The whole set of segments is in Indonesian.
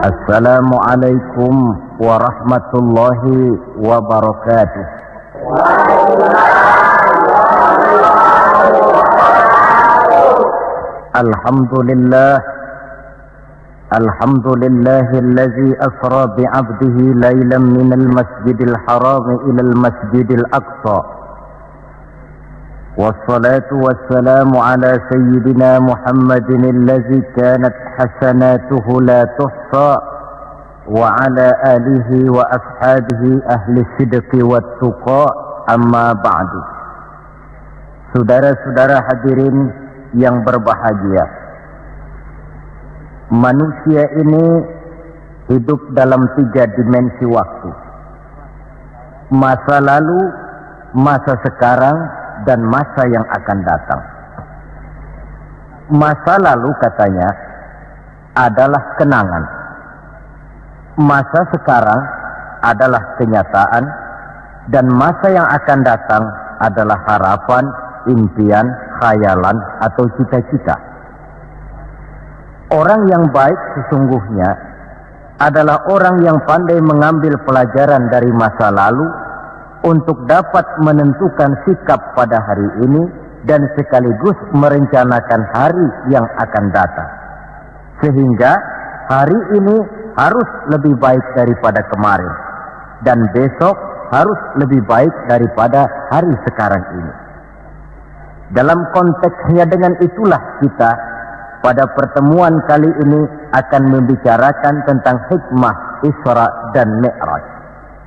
Assalamualaikum warahmatullahi wabarakatuh. Alhamdulillahilladzi asra bi'abdihi laylan minal masjidil haram ilal masjidil aqsa. والصلاة والسلام على سيدنا محمد الذي كانت حسناته لا تحصى وعلى آله وأصحابه أهل الصدق والتقى أما بعد. Saudara-saudara hadirin yang berbahagia, manusia ini hidup dalam 3 dimensi waktu: masa lalu, masa sekarang, dan masa yang akan datang. Masa lalu katanya adalah kenangan. Masa sekarang adalah kenyataan, dan masa yang akan datang adalah harapan, impian, khayalan, atau cita-cita. Orang yang baik sesungguhnya adalah orang yang pandai mengambil pelajaran dari masa lalu untuk dapat menentukan sikap pada hari ini dan sekaligus merencanakan hari yang akan datang. Sehingga hari ini harus lebih baik daripada kemarin, dan besok harus lebih baik daripada hari sekarang ini. Dalam konteksnya dengan itulah kita pada pertemuan kali ini akan membicarakan tentang hikmah Isra dan Mi'raj.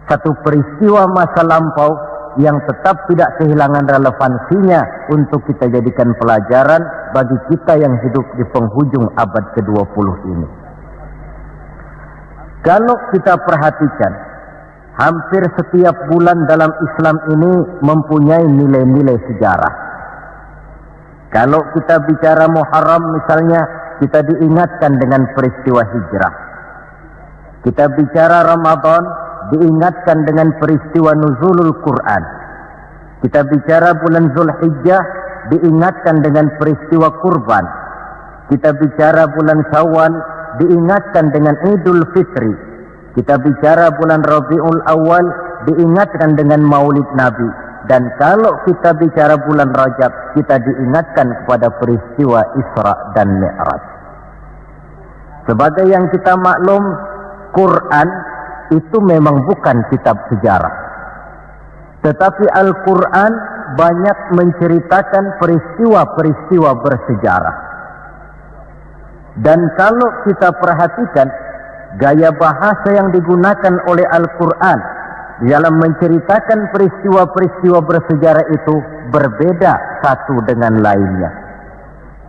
Satu peristiwa masa lampau yang tetap tidak kehilangan relevansinya untuk kita jadikan pelajaran bagi kita yang hidup di penghujung abad ke-20 ini. Kalau kita perhatikan, hampir setiap bulan dalam Islam ini mempunyai nilai-nilai sejarah. Kalau kita bicara Muharram misalnya, kita diingatkan dengan peristiwa hijrah. Kita bicara Ramadan, diingatkan dengan peristiwa nuzulul Quran. Kita bicara bulan Zulhijjah, diingatkan dengan peristiwa kurban. Kita bicara bulan Syawal, diingatkan dengan Idul Fitri. Kita bicara bulan Rabiul Awal, diingatkan dengan Maulid Nabi. Dan kalau kita bicara bulan Rajab, kita diingatkan kepada peristiwa Isra dan Mi'raj. Sebagai yang kita maklum, Quran itu memang bukan kitab sejarah, tetapi Al-Quran banyak menceritakan peristiwa-peristiwa bersejarah. Dan kalau kita perhatikan gaya bahasa yang digunakan oleh Al-Quran dalam menceritakan peristiwa-peristiwa bersejarah itu berbeda satu dengan lainnya.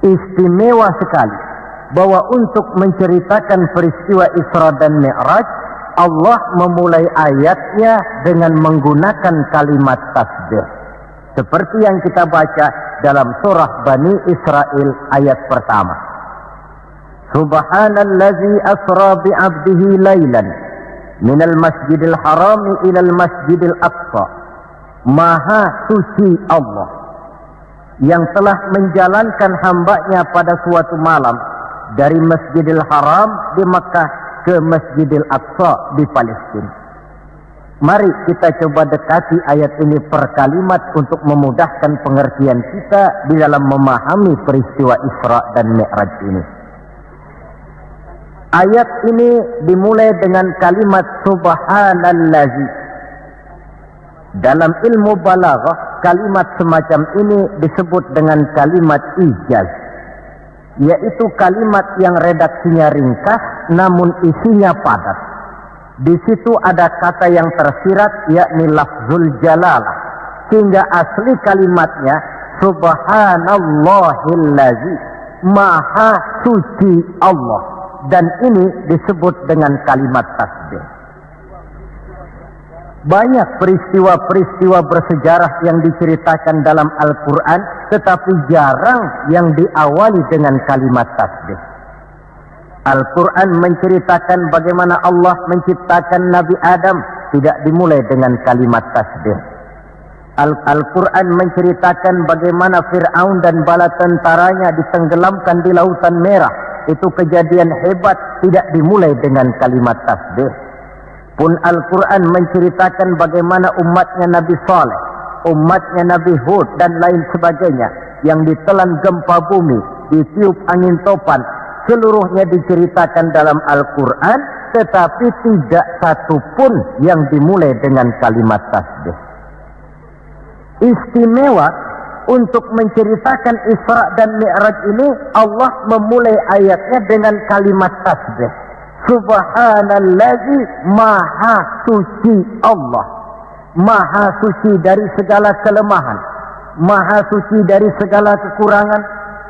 Istimewa sekali bahwa untuk menceritakan peristiwa Isra dan Mi'raj, Allah memulai ayatnya dengan menggunakan kalimat tasbih. Seperti yang kita baca dalam surah Bani Israel ayat pertama. Subhanallazi asra bi'abdihi laylan minal masjidil harami ilal masjidil aqsa. Maha suci Allah yang telah menjalankan hambanya pada suatu malam dari Masjidil Haram di Makkah ke Masjidil Aqsa di Palestina. Mari kita coba dekati ayat ini per kalimat untuk memudahkan pengertian kita di dalam memahami peristiwa Isra dan Mi'raj ini. Ayat ini dimulai dengan kalimat Subhanallazi. Dalam ilmu balaghah, kalimat semacam ini disebut dengan kalimat ijaz, yaitu kalimat yang redaksinya ringkas namun isinya padat. Di situ ada kata yang tersirat, yakni lafzul jalalah, sehingga asli kalimatnya Subhanallahillazi, maha suci Allah, dan ini disebut dengan kalimat tasbih. Banyak peristiwa-peristiwa bersejarah yang diceritakan dalam Al-Quran, tetapi jarang yang diawali dengan kalimat tasbih. Al-Quran menceritakan bagaimana Allah menciptakan Nabi Adam, tidak dimulai dengan kalimat tasbih. Al-Quran menceritakan bagaimana Fir'aun dan bala tentaranya ditenggelamkan di Lautan Merah, itu kejadian hebat tidak dimulai dengan kalimat tasbih. Pun Al-Quran menceritakan bagaimana umatnya Nabi Saleh, umatnya Nabi Hud dan lain sebagainya yang ditelan gempa bumi, ditiup angin topan, seluruhnya diceritakan dalam Al-Quran, tetapi tidak satu pun yang dimulai dengan kalimat tasbih. Istimewa untuk menceritakan Isra dan Mi'raj ini, Allah memulai ayatnya dengan kalimat tasbih. Subhanallazi, maha suci Allah, maha suci dari segala kelemahan, maha suci dari segala kekurangan,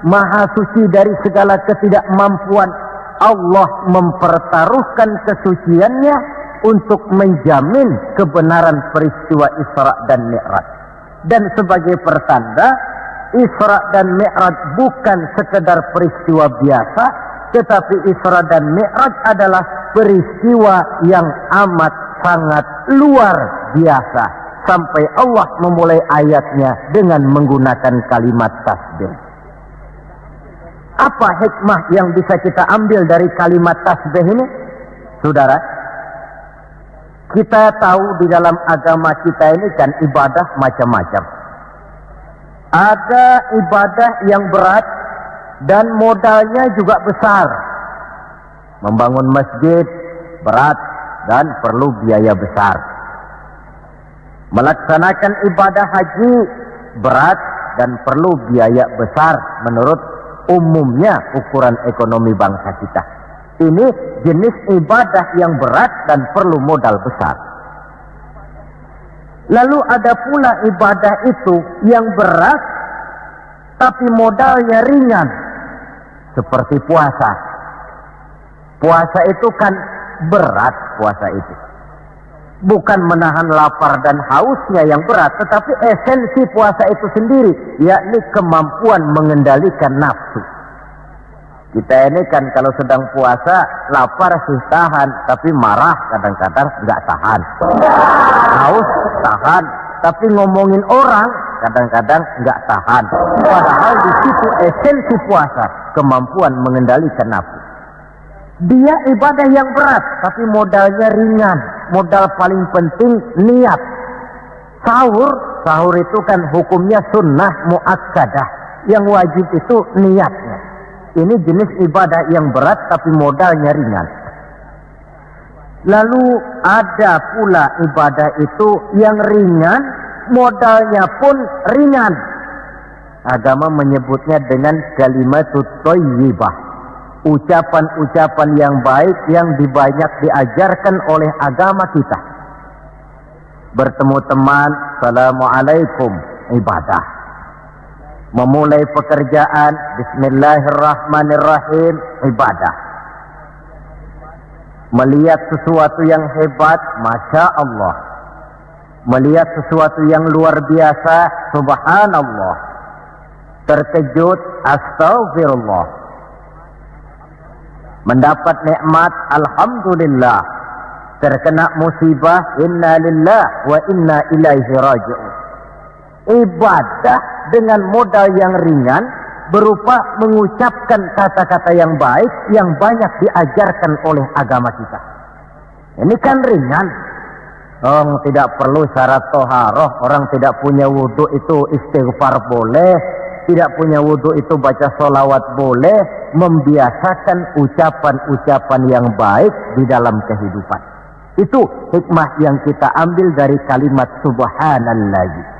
maha suci dari segala ketidakmampuan. Allah mempertaruhkan kesuciannya untuk menjamin kebenaran peristiwa Isra dan Mi'raj. Dan sebagai pertanda, Isra dan Mi'raj bukan sekedar peristiwa biasa, tetapi Isra dan Mi'raj adalah peristiwa yang amat sangat luar biasa. Sampai Allah memulai ayatnya dengan menggunakan kalimat tasbih. Apa hikmah yang bisa kita ambil dari kalimat tasbih ini? Saudara, kita tahu di dalam agama kita ini kan ibadah macam-macam. Ada ibadah yang berat dan modalnya juga besar. Membangun masjid berat dan perlu biaya besar. Melaksanakan ibadah haji berat dan perlu biaya besar menurut umumnya ukuran ekonomi bangsa kita. Ini jenis ibadah yang berat dan perlu modal besar. Lalu ada pula ibadah itu yang berat tapi modalnya ringan, seperti puasa. Puasa itu kan berat, puasa itu bukan menahan lapar dan hausnya yang berat, tetapi esensi puasa itu sendiri, yakni kemampuan mengendalikan nafsu. Kita ini kan kalau sedang puasa, lapar sih tahan, tapi marah kadang-kadang nggak tahan. Haus tahan, tapi ngomongin orang kadang-kadang nggak tahan. Padahal di situ esensi puasa, kemampuan mengendalikan nafsu. Dia ibadah yang berat, tapi modalnya ringan. Modal paling penting niat. Sahur itu kan hukumnya sunnah muakkadah. Yang wajib itu niatnya. Ini jenis ibadah yang berat tapi modalnya ringan. Lalu ada pula ibadah itu yang ringan, modalnya pun ringan. Agama menyebutnya dengan kalimatut thayyibah. Ucapan-ucapan yang baik yang banyak diajarkan oleh agama kita. Bertemu teman, assalamualaikum, ibadah. Memulai pekerjaan, bismillahirrahmanirrahim, ibadah. Melihat sesuatu yang hebat, masya Allah. Melihat sesuatu yang luar biasa, subhanallah. Terkejut, astagfirullah. Mendapat nikmat, alhamdulillah. Terkena musibah, inna lillah wa inna ilaihi raji'un. Ibadah dengan modal yang ringan berupa mengucapkan kata-kata yang baik yang banyak diajarkan oleh agama kita. Ini kan ringan. Orang tidak perlu syarat toharoh, orang tidak punya wudhu itu istighfar boleh. Tidak punya wudhu itu baca sholawat boleh, membiasakan ucapan-ucapan yang baik di dalam kehidupan. Itu hikmah yang kita ambil dari kalimat subhanallah.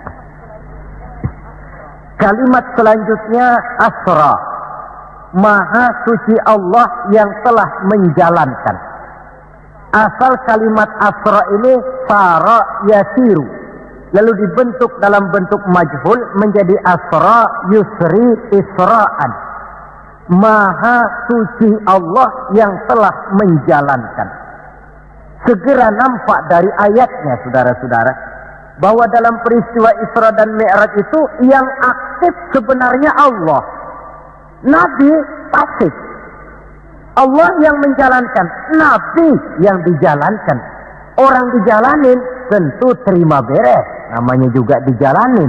Kalimat selanjutnya asra. Maha suci Allah yang telah menjalankan. Asal kalimat asra ini sara yasiru. Lalu dibentuk dalam bentuk majhul menjadi asra yusri isra'an. Maha suci Allah yang telah menjalankan. Segera nampak dari ayatnya, saudara-saudara, bahwa dalam peristiwa Isra dan Mi'raj itu yang aktif sebenarnya Allah. Nabi pasif. Allah yang menjalankan, Nabi yang dijalankan. Orang dijalanin tentu terima beres, namanya juga dijalanin.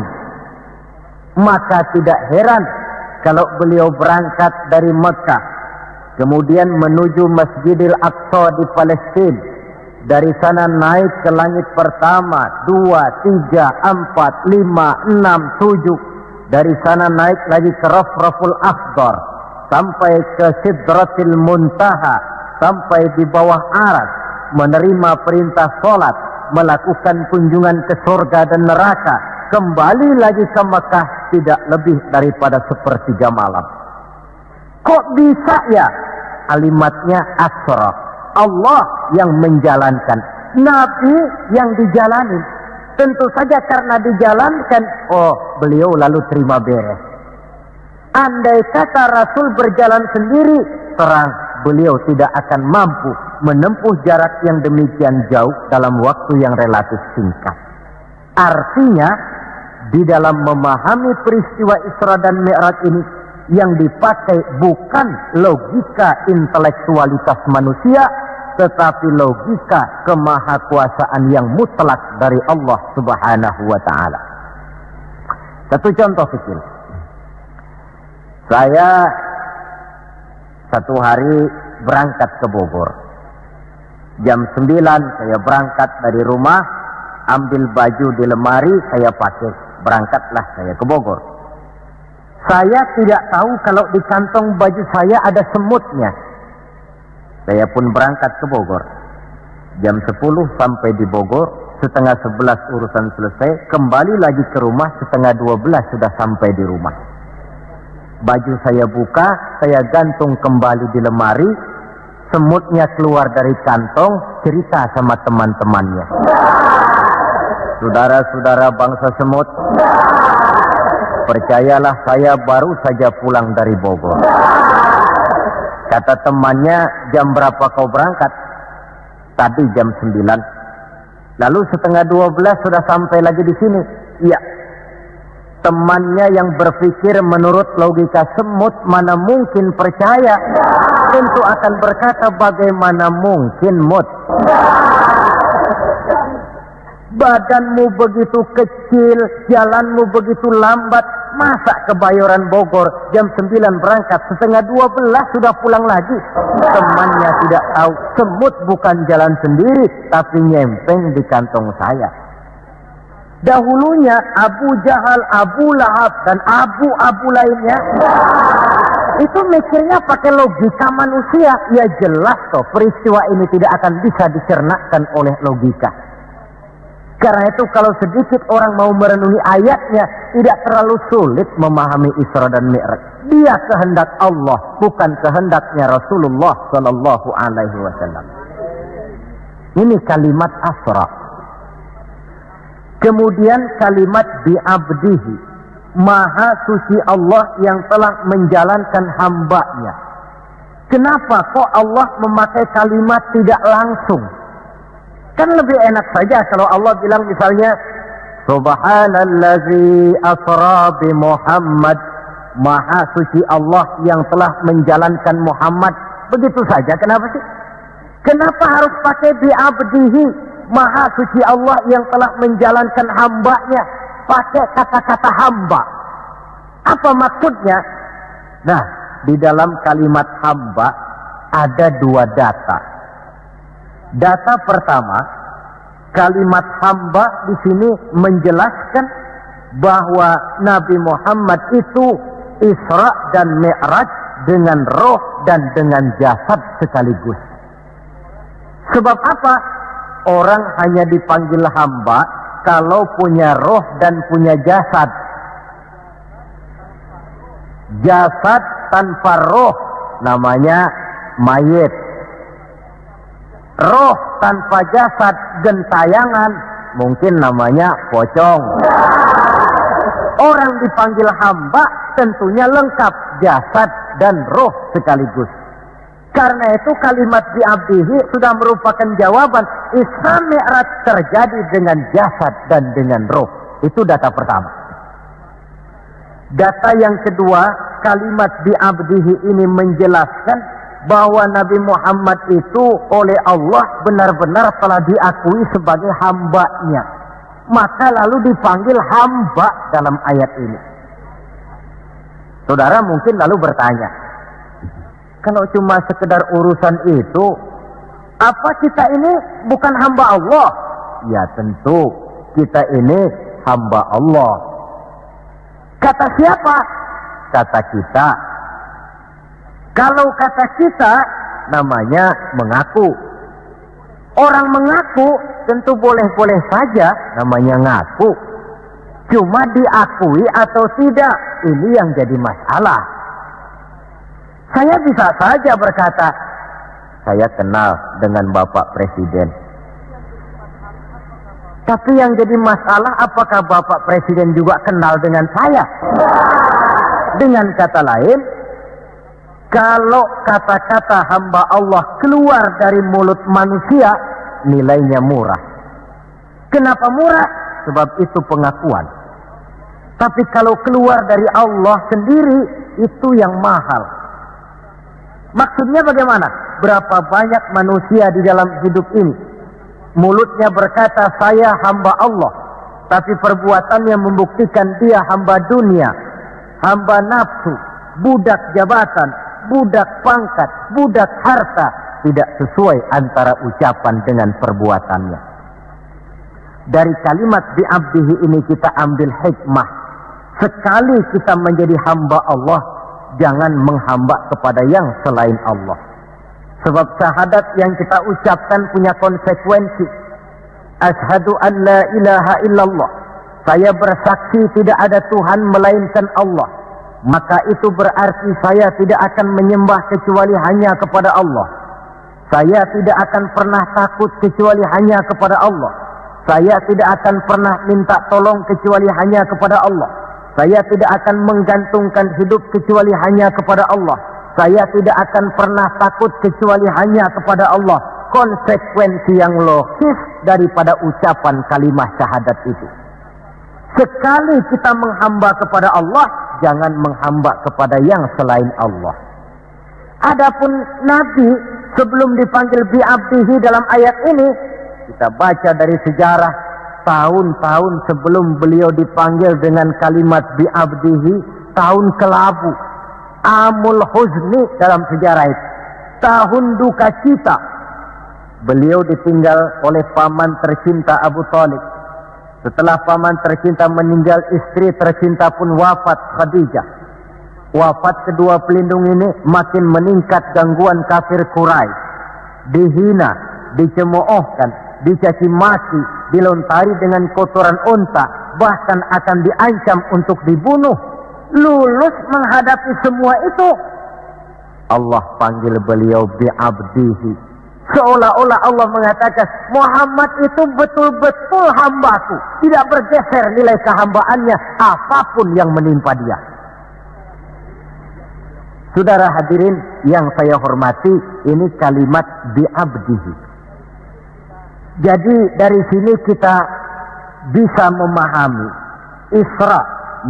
Maka tidak heran kalau beliau berangkat dari Mekah kemudian menuju Masjidil Aqsa di Palestina. Dari sana naik ke langit pertama, 2, 3, 4, 5, 6, 7. Dari sana naik lagi ke Rafraful Akhdar, sampai ke Sidratil Muntaha, sampai di bawah Aras, menerima perintah sholat, melakukan kunjungan ke surga dan neraka, kembali lagi ke Mekah tidak lebih daripada 1/3 malam. Kok bisa ya? Kalimatnya Asra. Allah yang menjalankan, Nabi yang dijalani. Tentu saja karena dijalankan, beliau lalu terima beres. Andai kata Rasul berjalan sendiri, terang beliau tidak akan mampu menempuh jarak yang demikian jauh dalam waktu yang relatif singkat. Artinya, di dalam memahami peristiwa Isra dan Mi'raj ini, yang dipakai bukan logika intelektualitas manusia, tetapi logika kemahakuasaan yang mutlak dari Allah Subhanahu wa ta'ala. Satu contoh kecil. Saya satu hari berangkat ke Bogor. Jam 9 saya berangkat dari rumah, ambil baju di lemari, saya pakai, berangkatlah saya ke Bogor. Saya tidak tahu kalau di kantong baju saya ada semutnya. Saya pun berangkat ke Bogor. Jam 10 sampai di Bogor, 10:30 urusan selesai, kembali lagi ke rumah, 11:30 sudah sampai di rumah. Baju saya buka, saya gantung kembali di lemari, semutnya keluar dari kantong, cerita sama teman-temannya. Saudara-saudara bangsa semut, percayalah saya baru saja pulang dari Bogor. Kata temannya, jam berapa kau berangkat? Tadi jam 9. Lalu 11:30 sudah sampai lagi di sini. Iya. Temannya yang berpikir menurut logika semut, mana mungkin percaya, tentu akan berkata, bagaimana mungkin mut? Badanmu begitu kecil, jalanmu begitu lambat, masa ke Bayoran Bogor jam 9 berangkat, 11:30 sudah pulang lagi? Temannya tidak tahu, semut bukan jalan sendiri, tapi nyempeng di kantong saya. Dahulunya Abu Jahal, Abu Lahab, dan abu-abu lainnya, itu mikirnya pakai logika manusia. Ya jelas toh, peristiwa ini tidak akan bisa dicernakkan oleh logika. Karena itu kalau sedikit orang mau merenungi ayatnya, tidak terlalu sulit memahami Isra dan Mi'raj. Dia kehendak Allah, bukan kehendaknya Rasulullah Sallallahu Alaihi Wasallam. Ini kalimat Asra. Kemudian kalimat bi'abdihi, Maha suci Allah yang telah menjalankan hambanya. Kenapa kok Allah memakai kalimat tidak langsung? Kan lebih enak saja kalau Allah bilang misalnya, Subhanallazi asra bi Muhammad, Maha suci Allah yang telah menjalankan Muhammad. Begitu saja, kenapa sih? Kenapa harus pakai bi'abdihi, Maha suci Allah yang telah menjalankan hambanya? Pakai kata-kata hamba. Apa maksudnya? Nah, di dalam kalimat hamba ada dua data. Data pertama, kalimat hamba di sini menjelaskan bahwa Nabi Muhammad itu Isra dan Mi'raj dengan roh dan dengan jasad sekaligus. Sebab apa? Orang hanya dipanggil hamba kalau punya roh dan punya jasad. Jasad tanpa roh namanya mayit. Roh tanpa jasad gentayangan, mungkin namanya pocong. Orang dipanggil hamba tentunya lengkap jasad dan roh sekaligus. Karena itu kalimat bi'abdihi sudah merupakan jawaban Isra Mi'raj terjadi dengan jasad dan dengan roh. Itu data pertama. Data yang kedua, kalimat bi'abdihi ini menjelaskan bahwa Nabi Muhammad itu oleh Allah benar-benar telah diakui sebagai hambanya. Maka lalu dipanggil hamba dalam ayat ini. Saudara mungkin lalu bertanya, Kalau cuma sekedar urusan itu, apa kita ini bukan hamba Allah? Ya tentu, kita ini hamba Allah. Kata siapa? Kata kita. Kalau kata kita, namanya mengaku. Orang mengaku tentu boleh-boleh saja, namanya ngaku. Cuma diakui atau tidak, ini yang jadi masalah. Saya bisa saja berkata, saya kenal dengan Bapak Presiden. Tapi yang jadi masalah, apakah Bapak Presiden juga kenal dengan saya? Dengan kata lain, kalau kata-kata hamba Allah keluar dari mulut manusia, nilainya murah. Kenapa murah? Sebab itu pengakuan. Tapi kalau keluar dari Allah sendiri, itu yang mahal. Maksudnya bagaimana? Berapa banyak manusia di dalam hidup ini, mulutnya berkata saya hamba Allah, tapi perbuatannya membuktikan dia hamba dunia, hamba nafsu, budak jabatan, budak pangkat, budak harta. Tidak sesuai antara ucapan dengan perbuatannya. Dari kalimat bi'abdihi ini kita ambil hikmah. Sekali kita menjadi hamba Allah, jangan menghamba kepada yang selain Allah. Sebab syahadat yang kita ucapkan punya konsekuensi. Asyhadu an la ilaha illallah. Saya bersaksi tidak ada Tuhan melainkan Allah. Maka itu berarti saya tidak akan menyembah kecuali hanya kepada Allah. Saya tidak akan pernah takut kecuali hanya kepada Allah. Saya tidak akan pernah minta tolong kecuali hanya kepada Allah. Saya tidak akan menggantungkan hidup kecuali hanya kepada Allah. Saya tidak akan pernah takut kecuali hanya kepada Allah. Konsekuensi yang logis daripada ucapan kalimat syahadat itu. Sekali kita menghamba kepada Allah, jangan menghamba kepada yang selain Allah. Adapun Nabi sebelum dipanggil bi'abdihi dalam ayat ini, kita baca dari sejarah tahun-tahun sebelum beliau dipanggil dengan kalimat bi'abdihi, tahun kelabu, amul huzni dalam sejarah itu, tahun duka cita. Beliau ditinggal oleh paman tercinta Abu Thalib. Setelah paman tercinta meninggal, istri tercinta pun wafat, Khadijah. Wafat kedua pelindung ini makin meningkat gangguan kafir Quraisy. Dihina, dicemoohkan, dicaci maki, dilontari dengan kotoran unta, bahkan akan diancam untuk dibunuh. Lulus menghadapi semua itu, Allah panggil beliau bi'abdihi. Seolah-olah Allah mengatakan, Muhammad itu betul-betul hambaku, tidak bergeser nilai kehambaannya apapun yang menimpa dia. Saudara hadirin yang saya hormati, ini kalimat bi'abdihi. Jadi dari sini kita bisa memahami Isra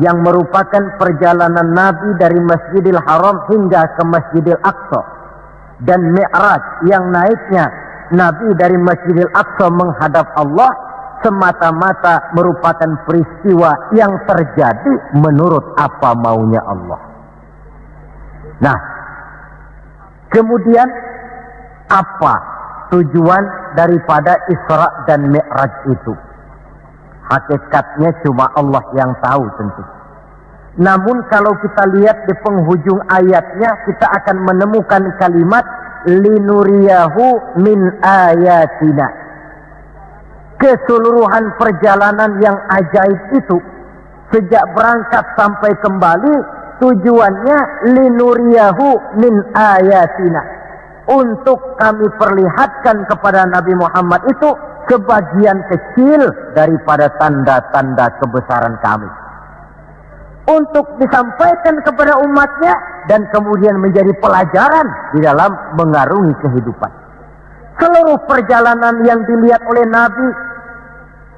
yang merupakan perjalanan Nabi dari Masjidil Haram hingga ke Masjidil Aqsa, dan Mi'raj yang naiknya Nabi dari Masjidil Aqsa menghadap Allah semata-mata merupakan peristiwa yang terjadi menurut apa maunya Allah. Nah, kemudian apa tujuan daripada Isra dan Mi'raj itu? Hakikatnya cuma Allah yang tahu tentu. Namun kalau kita lihat di penghujung ayatnya, kita akan menemukan kalimat linuriyahu min ayatina. Keseluruhan perjalanan yang ajaib itu, sejak berangkat sampai kembali, tujuannya linuriyahu min ayatina, untuk kami perlihatkan kepada Nabi Muhammad itu sebagian kecil daripada tanda-tanda kebesaran kami, untuk disampaikan kepada umatnya dan kemudian menjadi pelajaran di dalam mengarungi kehidupan. Seluruh perjalanan yang dilihat oleh Nabi,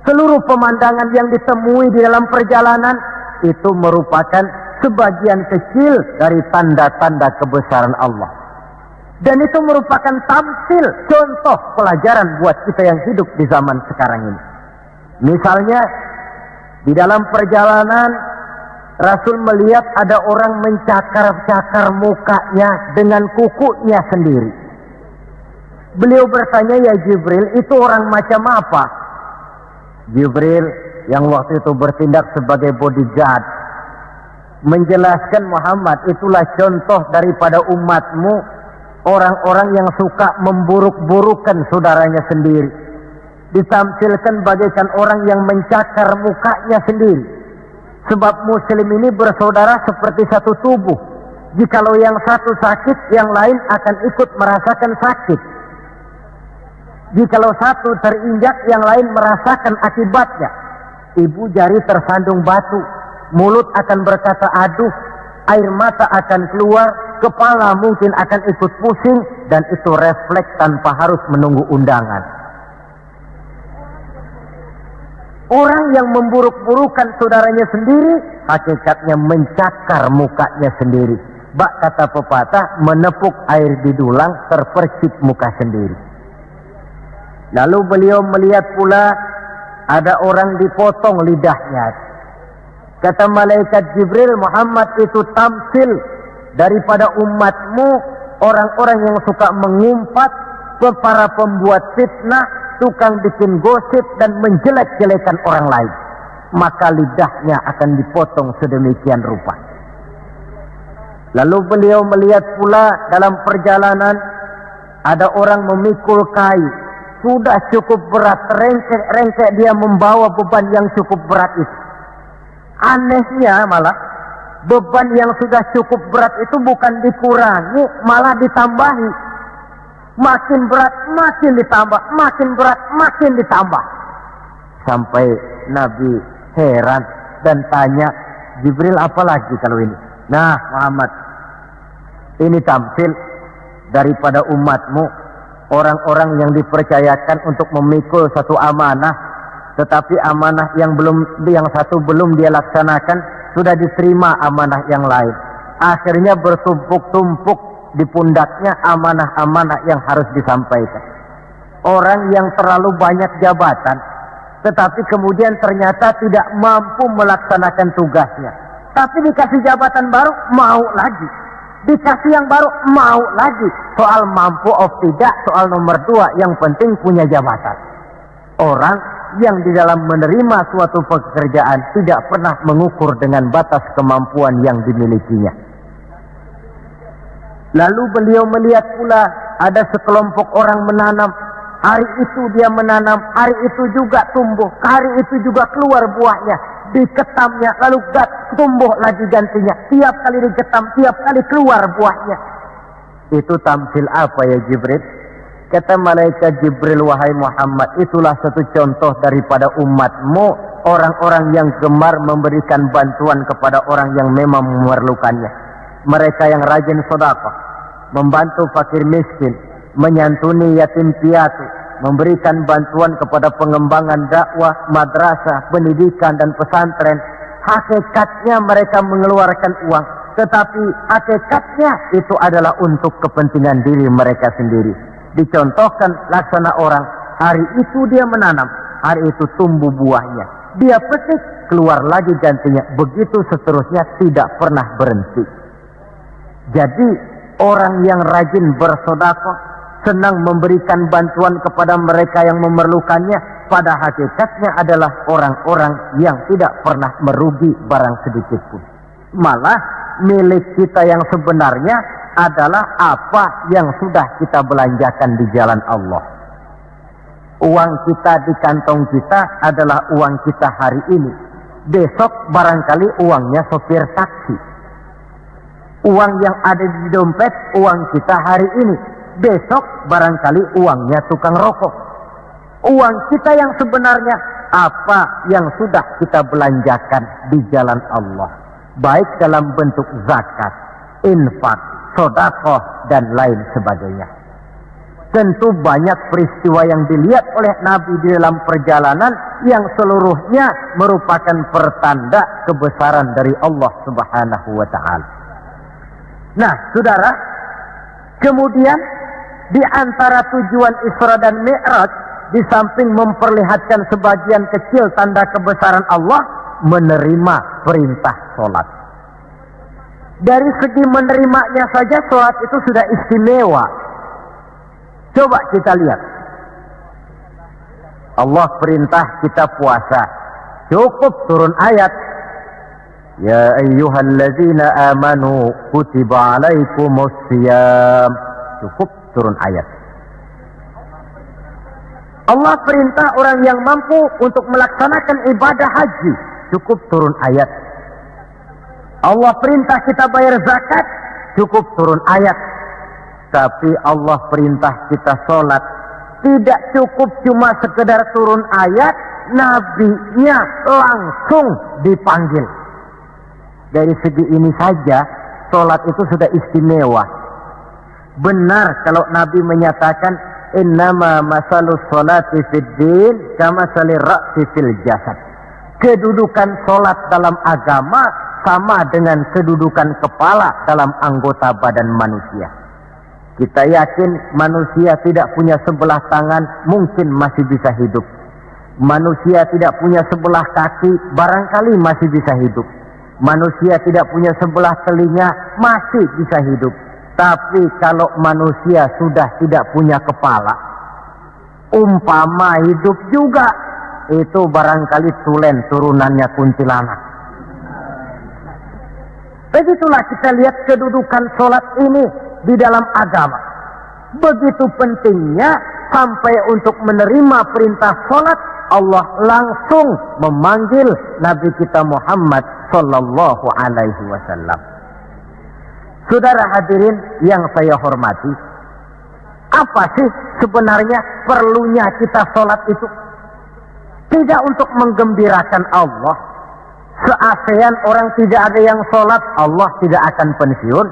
seluruh pemandangan yang ditemui di dalam perjalanan itu merupakan sebagian kecil dari tanda-tanda kebesaran Allah. Dan itu merupakan tampil contoh pelajaran buat kita yang hidup di zaman sekarang ini. Misalnya di dalam perjalanan Rasul melihat ada orang mencakar-cakar mukanya dengan kukunya sendiri. Beliau bertanya, ya Jibril, itu orang macam apa? Jibril yang waktu itu bertindak sebagai bodyguard menjelaskan, Muhammad, itulah contoh daripada umatmu, orang-orang yang suka memburuk-burukan saudaranya sendiri. Ditampilkan bagaikan orang yang mencakar mukanya sendiri. Sebab muslim ini bersaudara seperti satu tubuh. Jikalau yang satu sakit, yang lain akan ikut merasakan sakit. Jikalau satu terinjak, yang lain merasakan akibatnya. Ibu jari tersandung batu, mulut akan berkata aduh, air mata akan keluar, kepala mungkin akan ikut pusing, dan itu refleks tanpa harus menunggu undangan. Orang yang memburuk-burukan saudaranya sendiri, hakikatnya mencakar mukanya sendiri. Bak kata pepatah, menepuk air di dulang, terpercik muka sendiri. Lalu beliau melihat pula ada orang dipotong lidahnya. Kata malaikat Jibril, Muhammad, itu tamsil daripada umatmu, orang-orang yang suka mengumpat, para pembuat fitnah, tukang bikin gosip dan menjelek-jelekan orang lain. Maka lidahnya akan dipotong sedemikian rupa. Lalu beliau melihat pula dalam perjalanan ada orang memikul kayu. Sudah cukup berat, rengkek-rengkek dia membawa beban yang cukup berat itu. Anehnya malah beban yang sudah cukup berat itu bukan dikurangi, malah ditambahi. Makin berat, makin ditambah, makin berat, makin ditambah. Sampai Nabi heran dan tanya, Jibril, apa lagi kalau ini? Nah Muhammad, ini tamsil daripada umatmu, orang-orang yang dipercayakan untuk memikul satu amanah, tetapi amanah yang satu belum dia laksanakan, sudah diterima amanah yang lain. Akhirnya bertumpuk-tumpuk di pundaknya amanah-amanah yang harus disampaikan. Orang yang terlalu banyak jabatan, tetapi kemudian ternyata tidak mampu melaksanakan tugasnya. Tapi dikasih jabatan baru, mau lagi. Dikasih yang baru, mau lagi. Soal mampu of tidak, soal nomor 2, yang penting punya jabatan. Orang yang di dalam menerima suatu pekerjaan tidak pernah mengukur dengan batas kemampuan yang dimilikinya. Lalu beliau melihat pula ada sekelompok orang menanam. Hari itu dia menanam, hari itu juga tumbuh, hari itu juga keluar buahnya. Diketamnya, lalu tumbuh lagi gantinya. Tiap kali diketam, tiap kali keluar buahnya. Itu tamsil apa ya Jibril? Kata malaikat Jibril, wahai Muhammad, itulah satu contoh daripada umatmu, orang-orang yang gemar memberikan bantuan kepada orang yang memang memerlukannya. Mereka yang rajin sedekah, membantu fakir miskin, menyantuni yatim piatu, memberikan bantuan kepada pengembangan dakwah, madrasah, pendidikan dan pesantren. Hakikatnya mereka mengeluarkan uang, tetapi hakikatnya itu adalah untuk kepentingan diri mereka sendiri. Dicontohkan laksana orang, hari itu dia menanam, hari itu tumbuh buahnya. Dia petik, keluar lagi gantinya. Begitu seterusnya, tidak pernah berhenti. Jadi orang yang rajin bersedekah, senang memberikan bantuan kepada mereka yang memerlukannya, pada hakikatnya adalah orang-orang yang tidak pernah merugi barang sedikit pun. Malah milik kita yang sebenarnya adalah apa yang sudah kita belanjakan di jalan Allah. Uang kita di kantong kita adalah uang kita hari ini. Besok barangkali uangnya sopir taksi. Uang yang ada di dompet, uang kita hari ini. Besok barangkali uangnya tukang rokok. Uang kita yang sebenarnya, apa yang sudah kita belanjakan di jalan Allah. Baik dalam bentuk zakat, infak, sedekah, dan lain sebagainya. Tentu banyak peristiwa yang dilihat oleh Nabi di dalam perjalanan yang seluruhnya merupakan pertanda kebesaran dari Allah Subhanahu wa Ta'ala. Nah, saudara, kemudian di antara tujuan Isra dan Mi'raj, di samping memperlihatkan sebagian kecil tanda kebesaran Allah, menerima perintah sholat. Dari segi menerimanya saja sholat itu sudah istimewa. Coba kita lihat. Allah perintah kita puasa. Cukup turun ayat. Ya ayyuhalladzina amanu kutiba alaikumus siyam. Cukup turun ayat. Allah perintah orang yang mampu untuk melaksanakan ibadah haji. Cukup turun ayat. Allah perintah kita bayar zakat. Cukup turun ayat. Tapi Allah perintah kita sholat. Tidak cukup cuma sekedar turun ayat. Nabinya langsung dipanggil. Dari segi ini saja, sholat itu sudah istimewa. Benar kalau Nabi menyatakan, innama masalus sholati fid din kama salir ra'si fil jasad. Kedudukan sholat dalam agama sama dengan kedudukan kepala dalam anggota badan manusia. Kita yakin manusia tidak punya sebelah tangan, mungkin masih bisa hidup. Manusia tidak punya sebelah kaki, barangkali masih bisa hidup. Manusia tidak punya sebelah telinga, masih bisa hidup. Tapi kalau manusia sudah tidak punya kepala, umpama hidup juga, itu barangkali tulen turunannya kuntilanak. Begitulah kita lihat kedudukan sholat ini di dalam agama. Begitu pentingnya sampai untuk menerima perintah sholat, Allah langsung memanggil Nabi kita Muhammad sallallahu alaihi wasallam. Saudara hadirin yang saya hormati, apa sih sebenarnya perlunya kita sholat itu? Tidak untuk menggembirakan Allah. Se-ASEAN orang tidak ada yang sholat, Allah tidak akan pensiun.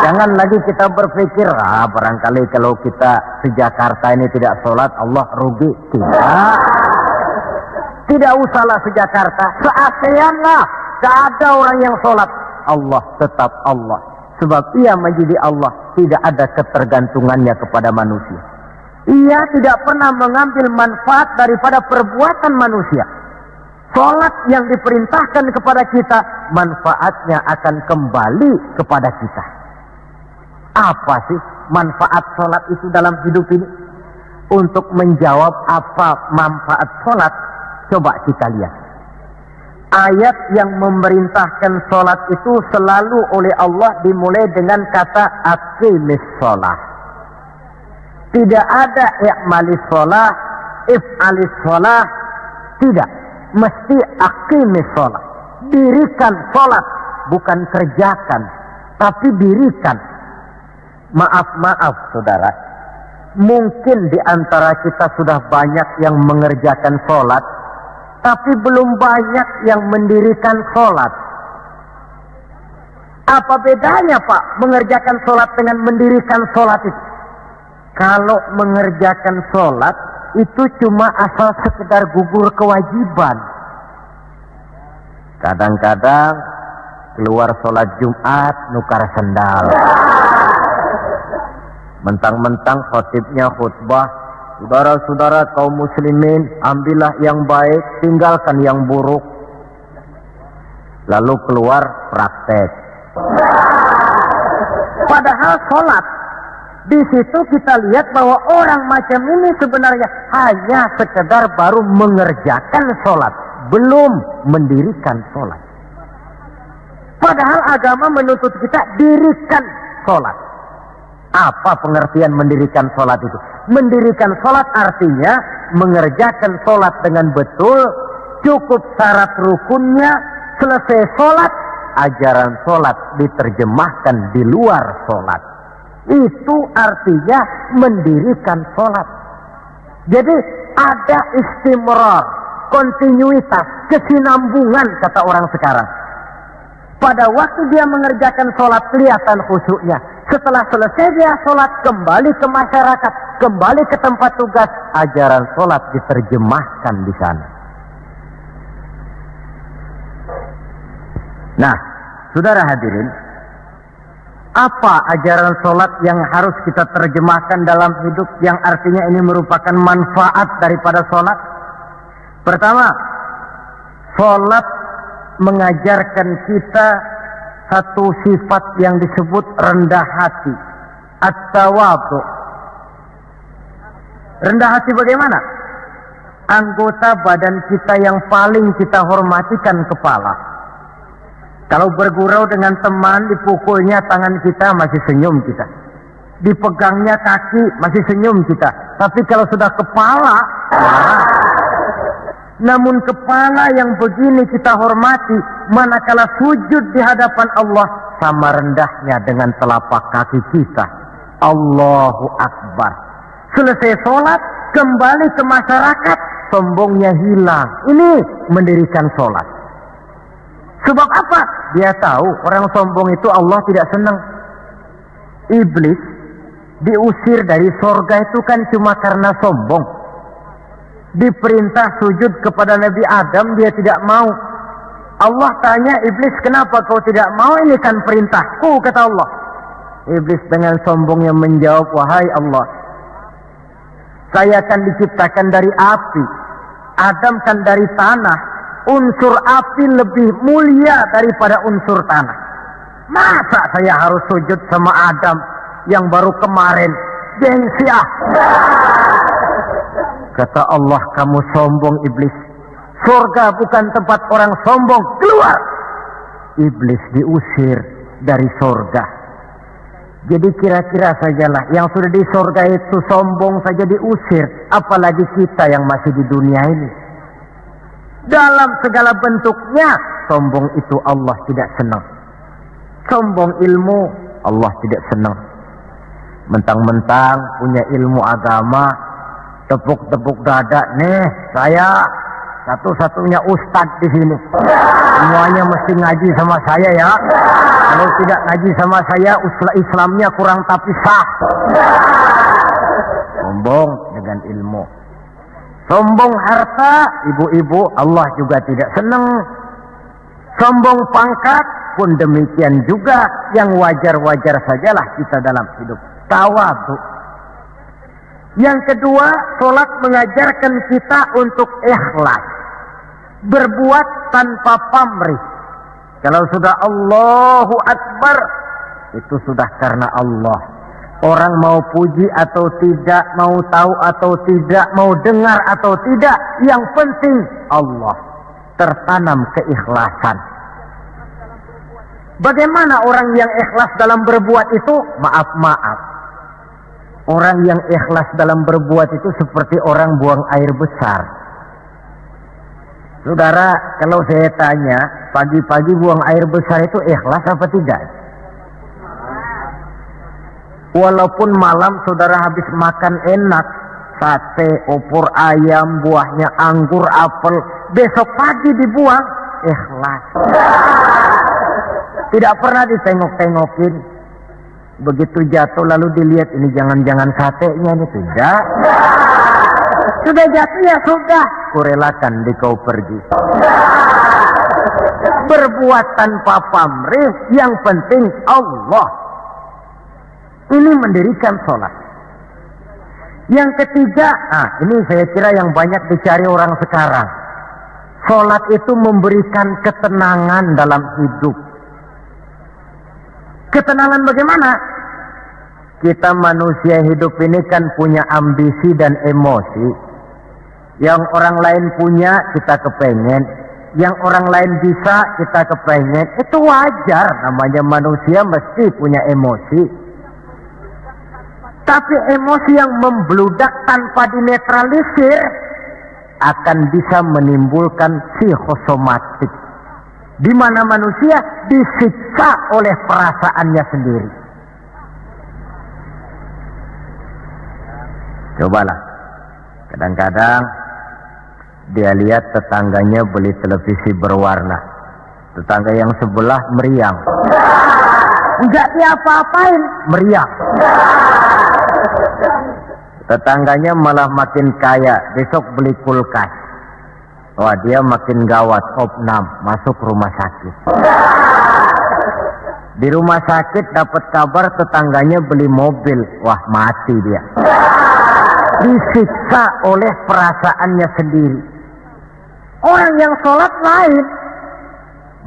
Jangan lagi kita berpikir, barangkali kalau kita se-Jakarta ini tidak sholat, Allah rugi. Tidak. Tidak usahlah se-Jakarta, se-ASEAN lah. Tidak ada orang yang sholat. Allah tetap Allah. Sebab ia menjadi Allah, tidak ada ketergantungannya kepada manusia. Ia tidak pernah mengambil manfaat daripada perbuatan manusia. Sholat yang diperintahkan kepada kita, manfaatnya akan kembali kepada kita. Apa sih manfaat sholat itu dalam hidup ini? Untuk menjawab apa manfaat sholat, coba kita lihat. Ayat yang memerintahkan sholat itu selalu oleh Allah dimulai dengan kata aqimis sholat. Tidak ada i'malis sholat, if'alis sholat. Tidak. Mesti aqimis sholat. Dirikan sholat. Bukan kerjakan. Tapi dirikan. Maaf saudara. Mungkin di antara kita sudah banyak yang mengerjakan sholat. Tapi belum banyak yang mendirikan sholat. Apa bedanya Pak mengerjakan sholat dengan mendirikan sholat itu? Kalau mengerjakan sholat itu cuma asal sekedar gugur kewajiban. Kadang-kadang keluar sholat Jumat nukar sendal. Mentang-mentang khotibnya khutbah, saudara-saudara kaum muslimin, ambillah yang baik, tinggalkan yang buruk. Lalu keluar praktek. Padahal sholat, di situ kita lihat bahwa orang macam ini sebenarnya hanya sekedar baru mengerjakan sholat, belum mendirikan sholat. Padahal agama menuntut kita dirikan sholat. Apa pengertian mendirikan sholat itu? Mendirikan sholat artinya mengerjakan sholat dengan betul, cukup syarat rukunnya, selesai sholat, ajaran sholat diterjemahkan di luar sholat. Itu artinya mendirikan sholat. Jadi ada istimrar, kontinuitas, kesinambungan kata orang sekarang. Pada waktu dia mengerjakan sholat kelihatan khusyuknya. Setelah selesai dia sholat, kembali ke masyarakat, kembali ke tempat tugas, ajaran sholat diterjemahkan di sana. Nah, saudara hadirin, apa ajaran sholat yang harus kita terjemahkan dalam hidup yang artinya ini merupakan manfaat daripada sholat? Pertama, Salat mengajarkan kita satu sifat yang disebut rendah hati, at-tawadhu. Rendah hati bagaimana? Anggota badan kita yang paling kita hormatikan kepala. Kalau bergurau dengan teman, dipukulnya tangan kita, masih senyum kita. Dipegangnya kaki, masih senyum kita. Tapi kalau sudah kepala, marah. Namun kepala yang begini kita hormati, manakala sujud di hadapan Allah, sama rendahnya dengan telapak kaki kita. Allahu Akbar. Selesai sholat, kembali ke masyarakat, sombongnya hilang. Ini mendirikan sholat. Sebab apa? Dia tahu orang sombong itu Allah tidak senang. Iblis diusir dari sorga itu kan cuma karena sombong. Diperintah sujud kepada Nabi Adam, dia tidak mau. Allah tanya Iblis, kenapa kau tidak mau? Ini kan perintahku, kata Allah. Iblis dengan sombongnya menjawab, wahai Allah, saya akan diciptakan dari api, Adam kan dari tanah. Unsur api lebih mulia daripada unsur tanah. Masa saya harus sujud sama Adam yang baru kemarin? Gengsi ah. Kata Allah, kamu sombong Iblis. Surga bukan tempat orang sombong. Keluar. Iblis diusir dari surga. Jadi kira-kira sajalah yang sudah di surga itu sombong saja diusir, apalagi kita yang masih di dunia ini. Dalam segala bentuknya, sombong itu Allah tidak senang. Sombong ilmu, Allah tidak senang. Mentang-mentang punya ilmu agama, tepuk-tepuk dada, nih saya satu-satunya ustadz di sini. Semuanya mesti ngaji sama saya ya. Kalau tidak ngaji sama saya, Islamnya kurang tapi sah. Sombong dengan ilmu. Sombong harta, ibu-ibu, Allah juga tidak senang. Sombong pangkat pun demikian juga, yang wajar-wajar sajalah kita dalam hidup. Tawadhu. Yang kedua, sholat mengajarkan kita untuk ikhlas. Berbuat tanpa pamrih. Kalau sudah Allahu Akbar, itu sudah karena Allah. Orang mau puji atau tidak, mau tahu atau tidak, mau dengar atau tidak, yang penting Allah. Tertanam keikhlasan. Bagaimana orang yang ikhlas dalam berbuat itu? Maaf-maaf. Orang yang ikhlas dalam berbuat itu seperti orang buang air besar. Saudara, kalau saya tanya, pagi-pagi buang air besar itu ikhlas apa tidak? Walaupun malam saudara habis makan enak, sate, opor ayam, buahnya anggur, apel, besok pagi dibuang, ikhlas. Tidak pernah ditengok-tengokin. Begitu jatuh lalu dilihat, ini jangan-jangan satenya ini, tidak. Sudah jatuh ya sudah, kurelakan di kau pergi. Berbuat tanpa pamrih, yang penting Allah. Ini mendirikan sholat. Yang ketiga, ini saya kira yang banyak dicari orang sekarang. Sholat itu memberikan ketenangan dalam hidup. Ketenangan bagaimana? Kita manusia hidup ini kan punya ambisi dan emosi. Yang orang lain punya, kita kepengen. Yang orang lain bisa, kita kepengen. Itu wajar, namanya manusia mesti punya emosi. Tapi emosi yang membludak tanpa dinetralisir akan bisa menimbulkan psikosomatik, di mana manusia disiksa oleh perasaannya sendiri. Cobalah, kadang-kadang dia lihat tetangganya beli televisi berwarna, tetangga yang sebelah meriang. Enggak diapa-apain, meriang. Tetangganya malah makin kaya, besok beli kulkas. Wah, dia makin gawat, opnam, masuk rumah sakit. Di rumah sakit dapat kabar tetangganya beli mobil, wah mati dia. Disiksa oleh perasaannya sendiri. Orang yang sholat lain.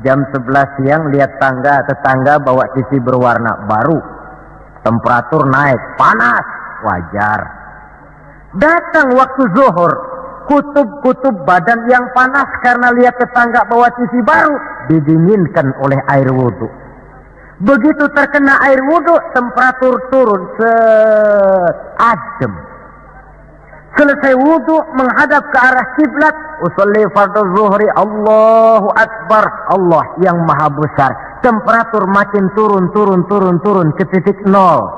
Jam 11 siang lihat tetangga bawa TV berwarna baru. Temperatur naik, panas, wajar. Datang waktu zuhur, kutub badan yang panas karena lihat tetangga bawa TV baru, didinginkan oleh air wudhu. Begitu terkena air wudhu, temperatur turun, adem. Selesai wudhu, menghadap ke arah kiblat, usolli fardhu zuhri, Allahu Akbar, Allah yang maha besar. Temperatur makin turun ke titik nol,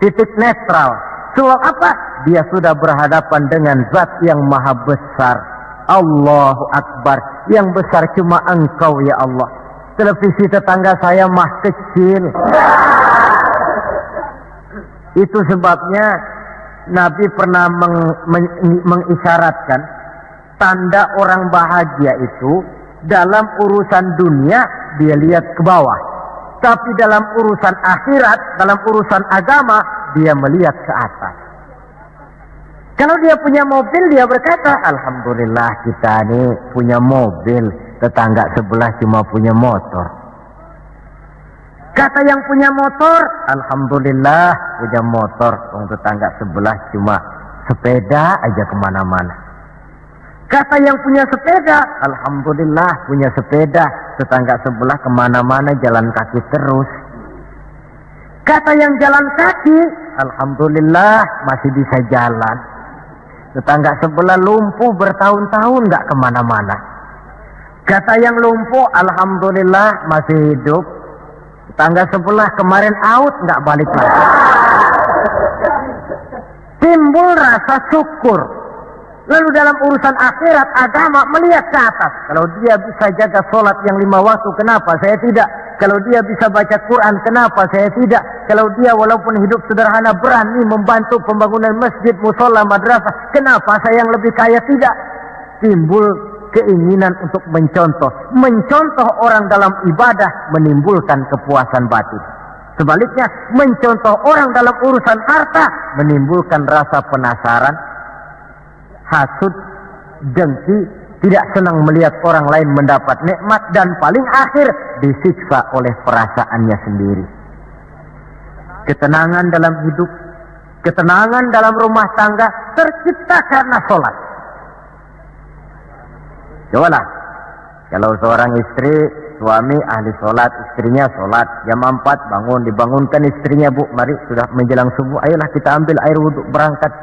titik netral. Sebab apa? Dia sudah berhadapan dengan zat yang maha besar. Allahu Akbar, yang besar cuma Engkau ya Allah. Televisi tetangga saya mah kecil. Itu sebabnya Nabi pernah mengisyaratkan tanda orang bahagia itu dalam urusan dunia dia lihat ke bawah, tapi dalam urusan akhirat, dalam urusan agama dia melihat ke atas. Kalau dia punya mobil, dia berkata, Alhamdulillah kita ini punya mobil, tetangga sebelah cuma punya motor. Kata yang punya motor, Alhamdulillah punya motor, tetangga sebelah cuma sepeda aja kemana-mana. Kata yang punya sepeda, Alhamdulillah punya sepeda, tetangga sebelah kemana-mana jalan kaki terus. Kata yang jalan kaki, Alhamdulillah masih bisa jalan. Tetangga sebelah lumpuh bertahun-tahun gak kemana-mana. Kata yang lumpuh, Alhamdulillah masih hidup. Tetangga sebelah kemarin out gak balik lagi. Timbul rasa syukur. Lalu dalam urusan akhirat, agama melihat ke atas. Kalau dia bisa jaga sholat yang 5 waktu, kenapa saya tidak? Kalau dia bisa baca Quran, kenapa saya tidak? Kalau dia walaupun hidup sederhana berani membantu pembangunan masjid, musola, madrasah, kenapa saya yang lebih kaya tidak? Timbul keinginan untuk mencontoh. Mencontoh orang dalam ibadah menimbulkan kepuasan batin. Sebaliknya, mencontoh orang dalam urusan harta menimbulkan rasa penasaran, hasud, dengki, tidak senang melihat orang lain mendapat nikmat, dan paling akhir disiksa oleh perasaannya sendiri. Ketenangan dalam hidup, ketenangan dalam rumah tangga tercipta karena sholat. Cobalah, kalau seorang istri, suami ahli sholat, istrinya sholat, jam 4 bangun, dibangunkan istrinya, bu, mari sudah menjelang subuh, ayolah kita ambil air wudhu berangkat.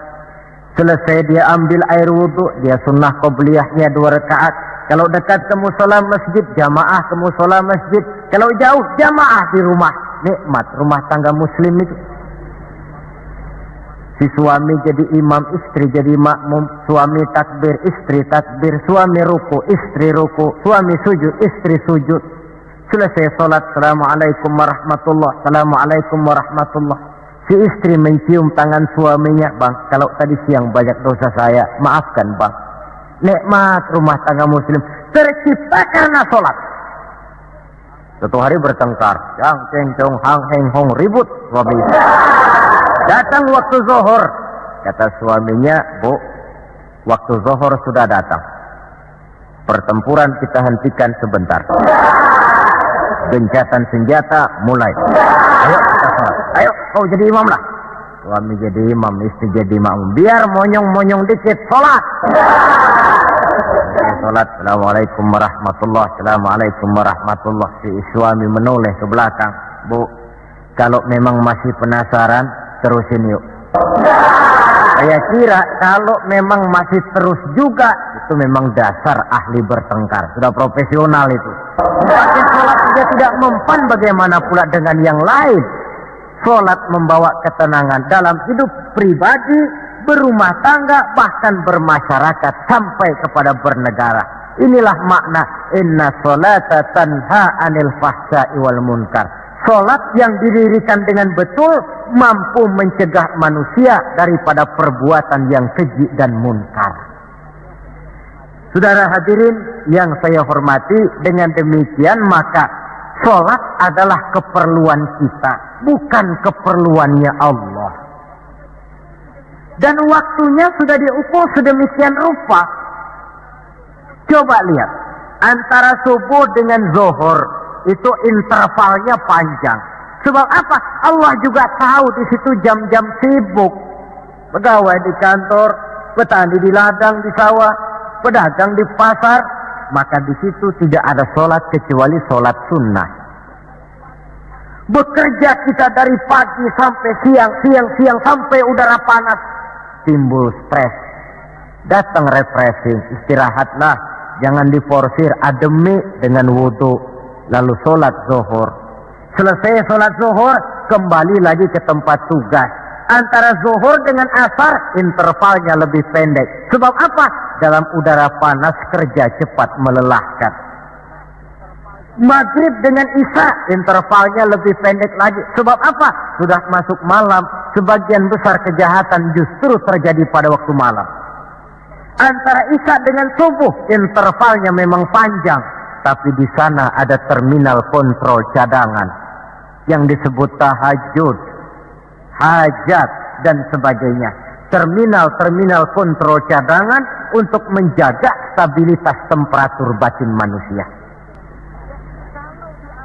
Selesai dia ambil air wudhu, dia sunnah qobliyahnya 2 rakaat. Kalau dekat ke musola masjid, jamaah ke musola masjid. Kalau jauh, jamaah di rumah. Nikmat rumah tangga muslim itu. Si suami jadi imam, istri jadi makmum. Suami takbir, istri takbir. Suami ruku, istri ruku. Suami sujud, istri sujud. Selesai sholat, assalamualaikum warahmatullah, assalamualaikum warahmatullah. Si istri mencium tangan suaminya, bang, kalau tadi siang banyak dosa saya, maafkan bang. Nikmat rumah tangga muslim tercipta karena sholat. Suatu hari bertengkar, jang ceng cong hang heng hong, ribut suami. Datang waktu zuhur, kata suaminya, bu, waktu zuhur sudah datang. Pertempuran kita hentikan sebentar. Gencatan senjata mulai. Ayo kita sholat. Ayo kau jadi imam lah. Suami jadi imam, istri jadi makmum. Biar monyong-monyong dikit, sholat. Sholat, assalamualaikum warahmatullah, assalamualaikum warahmatullah. Si suami menoleh ke belakang. Bu, kalau memang masih penasaran, terusin yuk. Saya kira kalau memang masih terus juga, itu memang dasar ahli bertengkar. Sudah profesional itu. Semakin sholat saja tidak mempan, bagaimana pula dengan yang lain. Sholat membawa ketenangan dalam hidup pribadi, berumah tangga, bahkan bermasyarakat sampai kepada bernegara. Inilah makna inna sholata tanha anil fahsya'i wal munkar. Sholat yang didirikan dengan betul mampu mencegah manusia daripada perbuatan yang keji dan munkar. Saudara hadirin yang saya hormati, dengan demikian maka sholat adalah keperluan kita, bukan keperluannya Allah. Dan waktunya sudah diukur sedemikian rupa. Coba lihat, antara subuh dengan zuhur itu intervalnya panjang. Sebab apa? Allah juga tahu di situ jam-jam sibuk. Pegawai di kantor, petani di ladang, di sawah, pedagang di pasar, maka di situ tidak ada sholat kecuali sholat sunnah. Bekerja kita dari pagi sampai siang sampai udara panas, timbul stres. Datang refreshing, istirahatlah, jangan diforsir, ademi dengan wudu, lalu sholat zuhur. Selesai sholat zuhur, kembali lagi ke tempat tugas. Antara zuhur dengan asar, intervalnya lebih pendek. Sebab apa? Dalam udara panas, kerja cepat melelahkan. Maghrib dengan isya, intervalnya lebih pendek lagi. Sebab apa? Sudah masuk malam, sebagian besar kejahatan justru terjadi pada waktu malam. Antara isya dengan subuh, intervalnya memang panjang. Tapi di sana ada terminal kontrol cadangan yang disebut tahajud, hajat, dan sebagainya. Terminal-terminal kontrol cadangan untuk menjaga stabilitas temperatur batin manusia.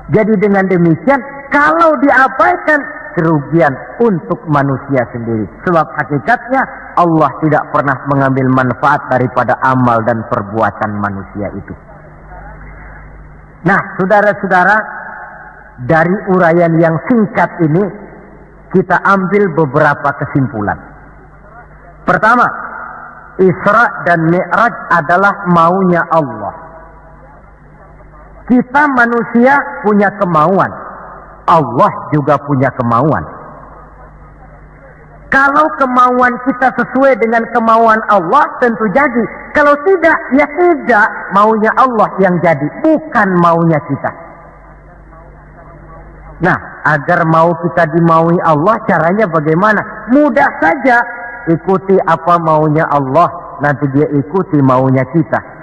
Jadi dengan demikian, kalau diabaikan, kerugian untuk manusia sendiri. Sebab hakikatnya Allah tidak pernah mengambil manfaat daripada amal dan perbuatan manusia itu. Nah, saudara-saudara, dari uraian yang singkat ini kita ambil beberapa kesimpulan. Pertama, Isra dan Mi'raj adalah maunya Allah. Kita manusia punya kemauan, Allah juga punya kemauan. Kalau kemauan kita sesuai dengan kemauan Allah, tentu jadi. Kalau tidak, ya tidak. Maunya Allah yang jadi, bukan maunya kita. Nah, agar mau kita dimaui Allah, caranya bagaimana? Mudah saja. Ikuti apa maunya Allah, nanti dia ikuti maunya kita.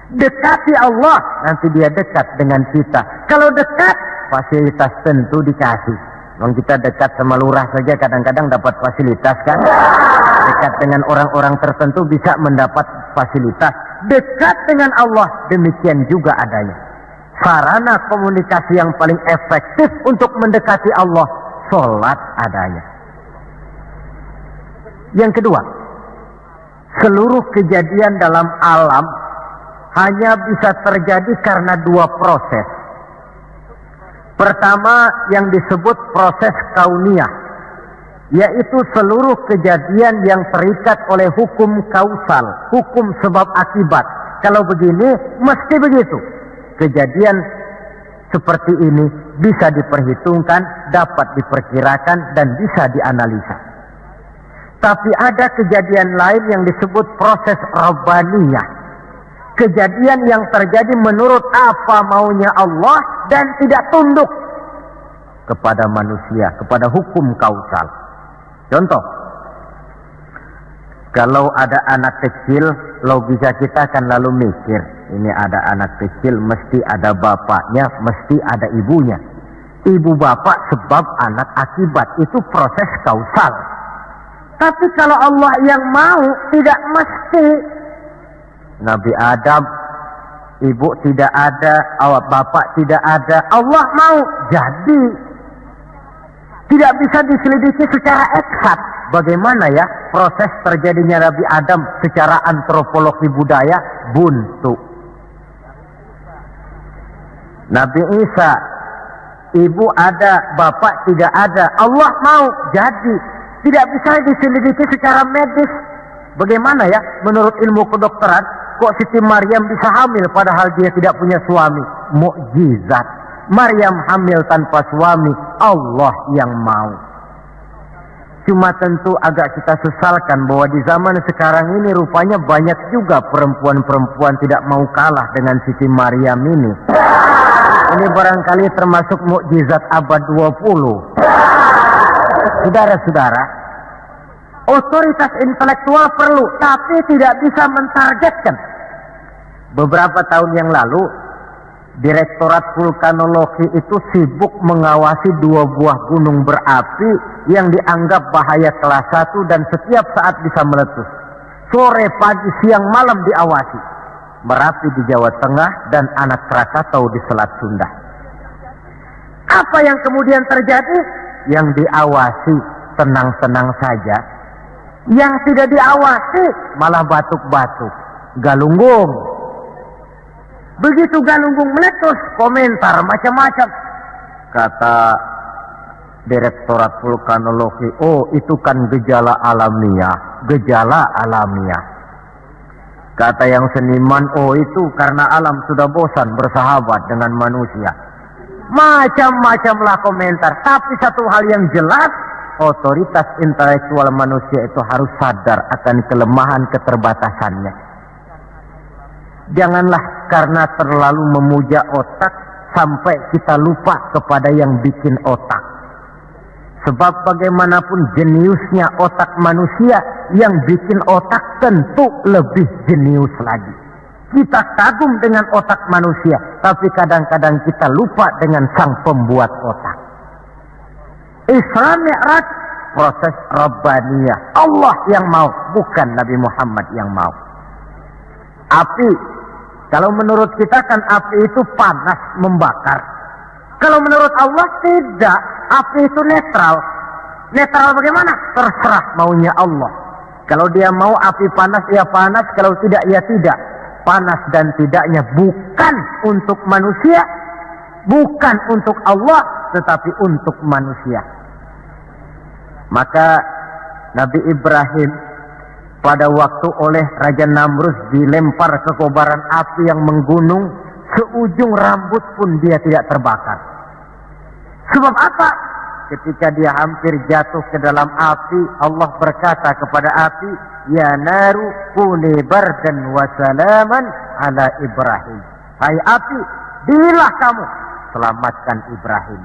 Dekati Allah, nanti dia dekat dengan kita. Kalau dekat, fasilitas tentu dikasih. Kalau kita dekat sama lurah saja kadang-kadang dapat fasilitas kan. Dekat dengan orang-orang tertentu bisa mendapat fasilitas. Dekat dengan Allah, demikian juga adanya. Sarana komunikasi yang paling efektif untuk mendekati Allah, sholat adanya. Yang kedua, seluruh kejadian dalam alam hanya bisa terjadi karena dua proses. Pertama yang disebut proses kauniyah, yaitu seluruh kejadian yang terikat oleh hukum kausal, hukum sebab akibat. Kalau begini, mesti begitu. Kejadian seperti ini bisa diperhitungkan, dapat diperkirakan, dan bisa dianalisa. Tapi ada kejadian lain yang disebut proses rabbaniyah. Kejadian yang terjadi menurut apa maunya Allah dan tidak tunduk kepada manusia, kepada hukum kausal. Contoh, kalau ada anak kecil, logika kita akan lalu mikir, ini ada anak kecil, mesti ada bapaknya, mesti ada ibunya. Ibu bapak sebab anak akibat, itu proses kausal. Tapi kalau Allah yang mau, tidak mesti. Nabi Adam, ibu tidak ada, bapak tidak ada, Allah mau jadi. Tidak bisa diselidiki secara eksakt. Bagaimana ya proses terjadinya Nabi Adam secara antropologi budaya? Buntu. Nabi Isa, ibu ada, bapak tidak ada, Allah mau jadi. Tidak bisa diselidiki secara medis. Bagaimana ya menurut ilmu kedokteran, kok Siti Maryam bisa hamil padahal dia tidak punya suami? Mukjizat. Maryam hamil tanpa suami, Allah yang mau. Cuma tentu agak kita sesalkan bahwa di zaman sekarang ini rupanya banyak juga perempuan-perempuan tidak mau kalah dengan Siti Maryam ini. Ini barangkali termasuk mukjizat abad 20. Saudara-saudara, otoritas intelektual perlu, tapi tidak bisa mentargetkan. Beberapa tahun yang lalu, Direktorat Vulkanologi itu sibuk mengawasi 2 buah gunung berapi yang dianggap bahaya kelas 1 dan setiap saat bisa meletus. Sore, pagi, siang, malam diawasi. Merapi di Jawa Tengah, dan Anak Krakatau di Selat Sunda. Apa yang kemudian terjadi? Yang diawasi tenang-tenang saja, yang tidak diawasi malah batuk-batuk, galunggung. Begitu galunggung meletus, komentar macam-macam. Kata Direktorat Vulkanologi, oh itu kan gejala alamiah, gejala alamiah. Kata yang seniman, oh itu karena alam sudah bosan bersahabat dengan manusia. Macam-macamlah komentar. Tapi satu hal yang jelas, otoritas intelektual manusia itu harus sadar akan kelemahan keterbatasannya. Janganlah karena terlalu memuja otak sampai kita lupa kepada yang bikin otak. Sebab bagaimanapun jeniusnya otak manusia, yang bikin otak tentu lebih jenius lagi. Kita kagum dengan otak manusia, tapi kadang-kadang kita lupa dengan sang pembuat otak. Isra Mi'raj proses Rabbaniyah. Allah yang mau, bukan Nabi Muhammad yang mau. Api, kalau menurut kita kan api itu panas, membakar. Kalau menurut Allah tidak, api itu netral. Netral bagaimana? Terserah maunya Allah. Kalau dia mau api panas, ya panas. Kalau tidak, ya tidak. Panas dan tidaknya bukan untuk manusia, bukan untuk Allah, tetapi untuk manusia. Maka Nabi Ibrahim pada waktu oleh Raja Namrus dilempar ke kobaran api yang menggunung, seujung rambut pun dia tidak terbakar. Sebab apa? Ketika dia hampir jatuh ke dalam api, Allah berkata kepada api, ya naru kuni bardan wa salaman ala Ibrahim. Hai api, dirilah kamu, selamatkan Ibrahim.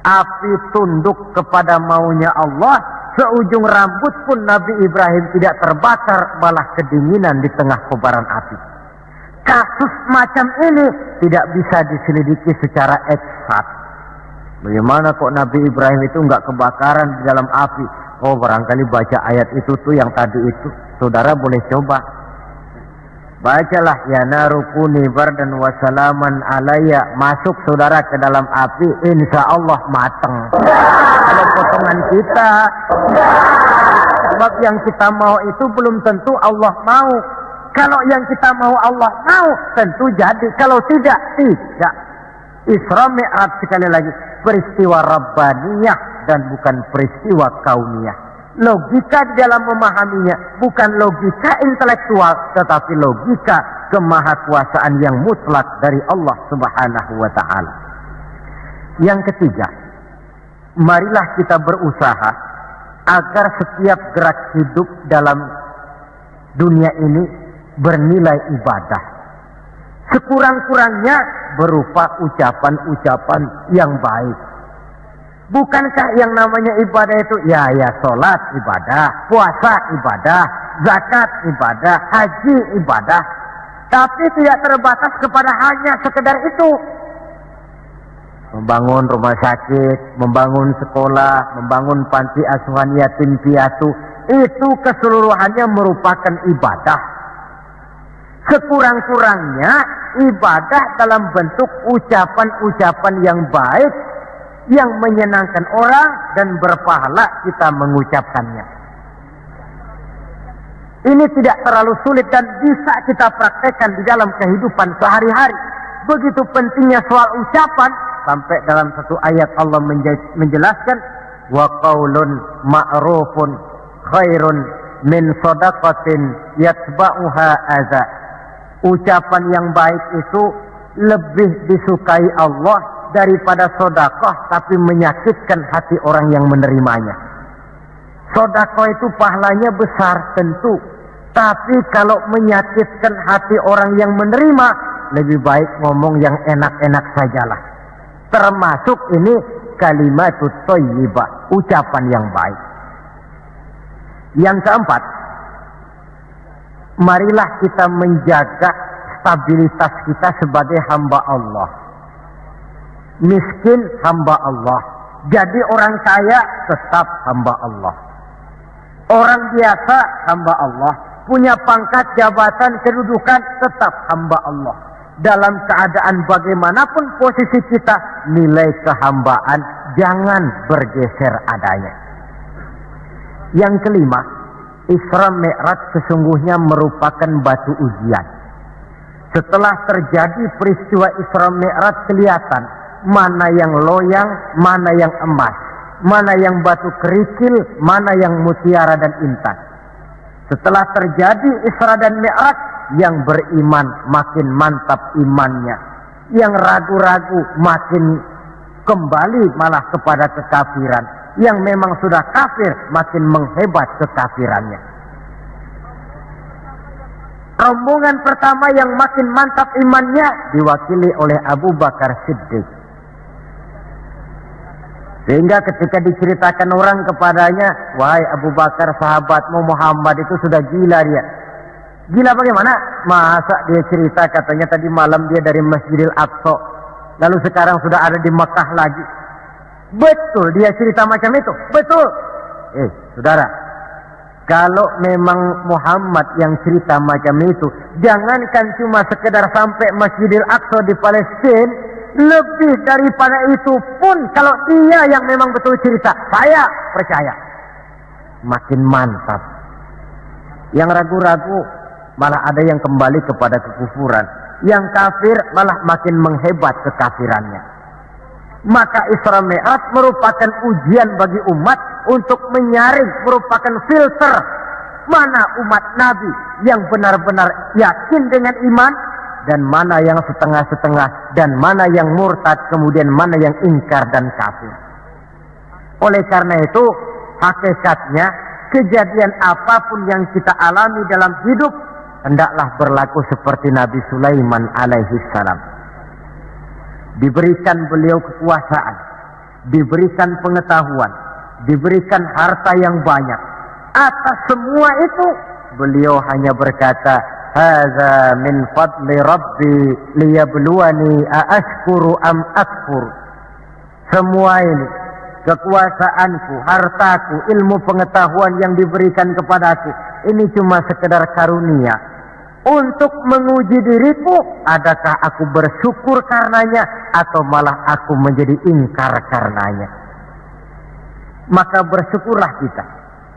Api tunduk kepada maunya Allah, seujung rambut pun Nabi Ibrahim tidak terbakar, malah kedinginan di tengah kobaran api. Kasus macam ini tidak bisa diselidiki secara eksakt. Bagaimana kok Nabi Ibrahim itu nggak kebakaran di dalam api? Oh, barangkali baca ayat itu tuh yang tadi itu. Saudara boleh coba. Bacalah, ya narukuni bardan wa salaman alaya. Masuk saudara ke dalam api, insya Allah mateng. Kalau potongan kita, sebab yang kita mau itu belum tentu Allah mau. Kalau yang kita mau Allah mau, tentu jadi. Kalau tidak, tidak. Isra Mi'raj sekali lagi, peristiwa Rabbaniyah dan bukan peristiwa kauniyah. Logika di dalam memahaminya bukan logika intelektual, tetapi logika kemahakuasaan yang mutlak dari Allah Subhanahu wa ta'ala. Yang ketiga, marilah kita berusaha agar setiap gerak hidup dalam dunia ini bernilai ibadah. Sekurang-kurangnya berupa ucapan-ucapan yang baik. Bukankah yang namanya ibadah itu ya sholat ibadah, puasa ibadah, zakat ibadah, haji ibadah. Tapi tidak terbatas kepada hanya sekedar itu. Membangun rumah sakit, membangun sekolah, membangun panti asuhan yatim piatu, itu keseluruhannya merupakan ibadah. Sekurang-kurangnya ibadah dalam bentuk ucapan-ucapan yang baik, yang menyenangkan orang dan berpahala kita mengucapkannya. Ini tidak terlalu sulit dan bisa kita praktekkan di dalam kehidupan sehari-hari. Begitu pentingnya soal ucapan, sampai dalam satu ayat Allah menjelaskan, wa qaulun ma'rufun khairun min shadaqatin yatba'uha adza. Ucapan yang baik itu lebih disukai Allah daripada sedekah tapi menyakitkan hati orang yang menerimanya. Sedekah itu pahalanya besar tentu, tapi kalau menyakitkan hati orang yang menerima, lebih baik ngomong yang enak-enak sajalah. Termasuk ini kalimatut thayyibah, ucapan yang baik. Yang keempat, marilah kita menjaga stabilitas kita sebagai hamba Allah. Miskin hamba Allah. Jadi orang kaya tetap hamba Allah. Orang biasa hamba Allah. punya pangkat, jabatan, kedudukan, tetap hamba Allah. Dalam keadaan bagaimanapun posisi kita, nilai kehambaan jangan bergeser adanya. Yang kelima, Isra Mi'raj sesungguhnya merupakan batu ujian. Setelah terjadi peristiwa Isra Mi'raj, kelihatan mana yang loyang, mana yang emas, mana yang batu kerikil, mana yang mutiara dan intan. Setelah terjadi Isra dan Mi'raj, yang beriman makin mantap imannya, yang ragu-ragu makin kembali malah kepada kekafiran, yang memang sudah kafir makin menghebat kekafirannya. Rombongan pertama yang makin mantap imannya diwakili oleh Abu Bakar Siddiq. Sehingga ketika diceritakan orang kepadanya, wahai Abu Bakar, sahabatmu Muhammad itu sudah gila dia. Gila bagaimana? Masa dia cerita katanya tadi malam dia dari Masjidil Aqsa, lalu sekarang sudah ada di Mekah lagi. Betul dia cerita macam itu? Betul. Saudara, kalau memang Muhammad yang cerita macam itu, jangankan cuma sekedar sampai Masjidil Aqsa di Palestina, lebih daripada itu pun kalau dia yang memang betul cerita, saya percaya. Makin mantap. Yang ragu-ragu malah ada yang kembali kepada kekufuran. Yang kafir malah makin menghebat kekafirannya. Maka Isra Mi'raj merupakan ujian bagi umat untuk menyaring, merupakan filter mana umat Nabi yang benar-benar yakin dengan iman, dan mana yang setengah-setengah, dan mana yang murtad, kemudian mana yang ingkar dan kafir. Oleh karena itu, hakikatnya kejadian apapun yang kita alami dalam hidup hendaklah berlaku seperti Nabi Sulaiman alaihi salam. Diberikan beliau kekuasaan, diberikan pengetahuan, diberikan harta yang banyak. Atas semua itu beliau hanya berkata, "Hadza min fadli Rabbi liyabluwani aashkuru am akfur." Semua ini, kekuasaanku, hartaku, ilmu pengetahuan yang diberikan kepadaku, ini cuma sekedar karunia untuk menguji diriku, adakah aku bersyukur karenanya atau malah aku menjadi ingkar karenanya. Maka bersyukurlah kita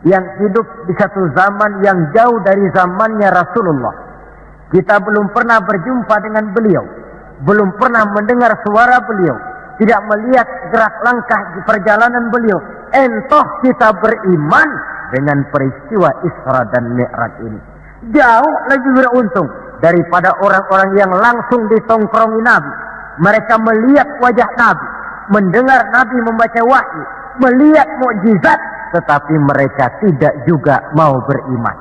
yang hidup di satu zaman yang jauh dari zamannya Rasulullah. Kita belum pernah berjumpa dengan beliau, belum pernah mendengar suara beliau, tidak melihat gerak langkah di perjalanan beliau. Entah kita beriman dengan peristiwa Isra dan Mi'raj ini. Jauh lebih beruntung daripada orang-orang yang langsung ditongkrongi Nabi. Mereka melihat wajah Nabi, mendengar Nabi membaca wahyu, melihat mukjizat, tetapi mereka tidak juga mau beriman.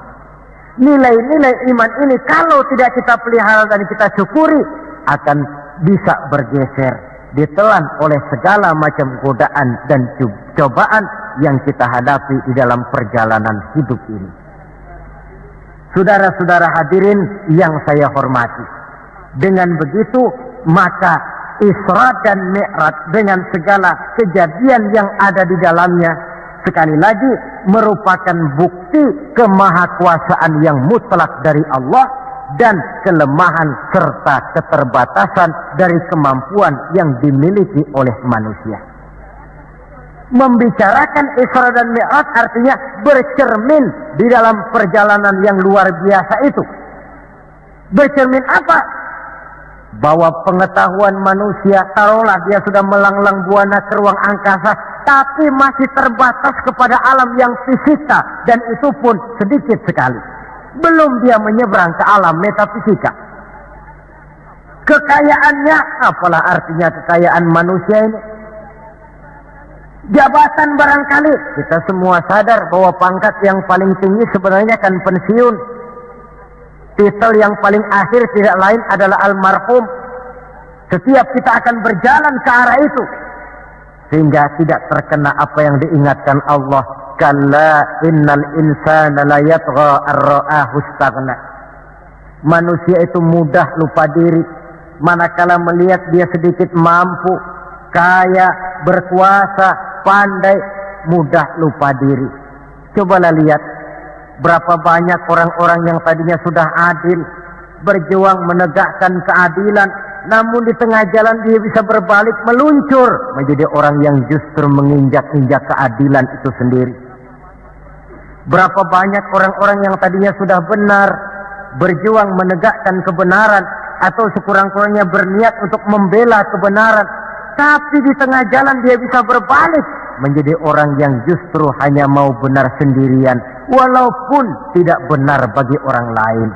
Nilai-nilai iman ini kalau tidak kita pelihara dan kita syukuri, akan bisa bergeser, ditelan oleh segala macam godaan dan cobaan yang kita hadapi di dalam perjalanan hidup ini. Saudara-saudara hadirin yang saya hormati, dengan begitu maka Isra dan Mi'raj dengan segala kejadian yang ada di dalamnya sekali lagi merupakan bukti kemahakuasaan yang mutlak dari Allah dan kelemahan serta keterbatasan dari kemampuan yang dimiliki oleh manusia. Membicarakan Isra dan Mi'raj artinya bercermin di dalam perjalanan yang luar biasa itu. Bercermin apa? Bahwa pengetahuan manusia, taruhlah dia sudah melanglang buana ke ruang angkasa, tapi masih terbatas kepada alam yang fisika, dan itu pun sedikit sekali. Belum dia menyeberang ke alam metafisika. Kekayaannya, apalah artinya kekayaan manusia ini? Jabatan barangkali, kita semua sadar bahwa pangkat yang paling tinggi sebenarnya kan pensiun. Titel yang paling akhir tidak lain adalah almarhum. Setiap kita akan berjalan ke arah itu, sehingga tidak terkena apa yang diingatkan Allah. Kalla innal insana la yatgha ar-ra'ahu istaghna. Manusia itu mudah lupa diri manakala melihat dia sedikit mampu, kaya, berkuasa, pandai, mudah lupa diri. Cobalah lihat Berapa banyak orang-orang yang tadinya sudah adil, berjuang menegakkan keadilan, namun di tengah jalan dia bisa berbalik meluncur menjadi orang yang justru menginjak-injak keadilan itu sendiri. Berapa banyak orang-orang yang tadinya sudah benar, berjuang menegakkan kebenaran, atau sekurang-kurangnya berniat untuk membela kebenaran, tapi di tengah jalan dia bisa berbalik menjadi orang yang justru hanya mau benar sendirian, walaupun tidak benar bagi orang lain.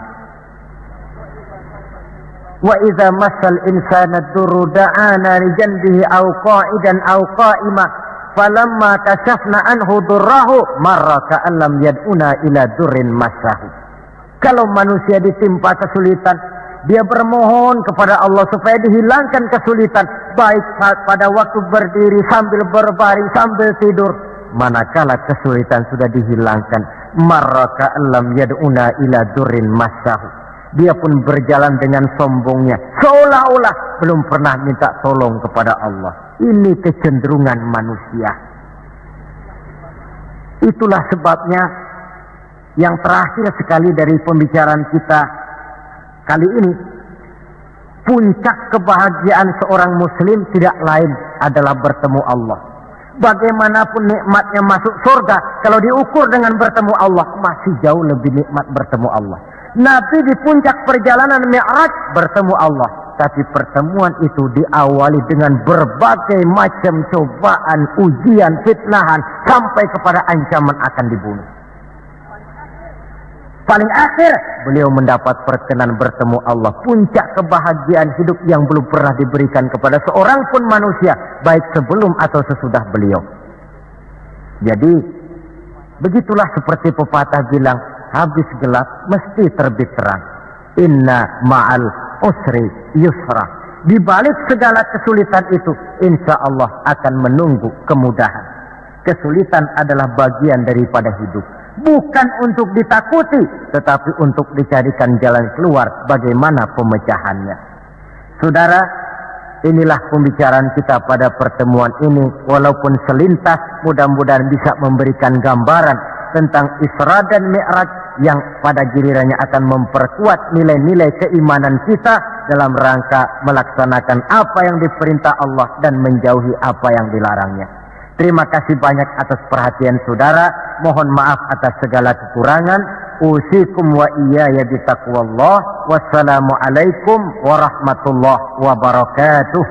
Wa idza massal insana durru da'ana li janbihi aw qa'idan aw qa'ima falamma kashafna anhu durrahu marra ka'an lam yad'una ila durrin massahu. Kalau manusia ditimpa kesulitan, dia bermohon kepada Allah supaya dihilangkan kesulitan, baik pada waktu berdiri, sambil berbaring, sambil tidur. Manakala kesulitan sudah dihilangkan, marra ka'an lam yad'una ila durrin massahu, dia pun berjalan dengan sombongnya, seolah-olah belum pernah minta tolong kepada Allah. Ini kecenderungan manusia. Itulah sebabnya yang terakhir sekali dari pembicaraan kita kali ini, puncak kebahagiaan seorang muslim tidak lain adalah bertemu Allah. Bagaimanapun nikmatnya masuk surga, kalau diukur dengan bertemu Allah, masih jauh lebih nikmat bertemu Allah. Nabi di puncak perjalanan Mi'raj bertemu Allah, tapi pertemuan itu diawali dengan berbagai macam cobaan, ujian, fitnahan, sampai kepada ancaman akan dibunuh. Paling akhir beliau mendapat perkenan bertemu Allah, puncak kebahagiaan hidup yang belum pernah diberikan kepada seorang pun manusia, baik sebelum atau sesudah beliau. Jadi begitulah seperti pepatah bilang, habis gelap mesti terbit terang. Inna ma'al usri yusra. Di balik segala kesulitan itu, insya Allah akan menunggu kemudahan. Kesulitan adalah bagian daripada hidup, bukan untuk ditakuti, tetapi untuk dicarikan jalan keluar bagaimana pemecahannya. Saudara, inilah pembicaraan kita pada pertemuan ini. Walaupun selintas, mudah-mudahan bisa memberikan gambaran tentang Isra dan Mi'raj yang pada gilirannya akan memperkuat nilai-nilai keimanan kita dalam rangka melaksanakan apa yang diperintah Allah dan menjauhi apa yang dilarangnya. Terima kasih banyak atas perhatian saudara. Mohon maaf atas segala kekurangan. Usikum wa iyaya bitaqwallah. Wassalamualaikum warahmatullahi wabarakatuh.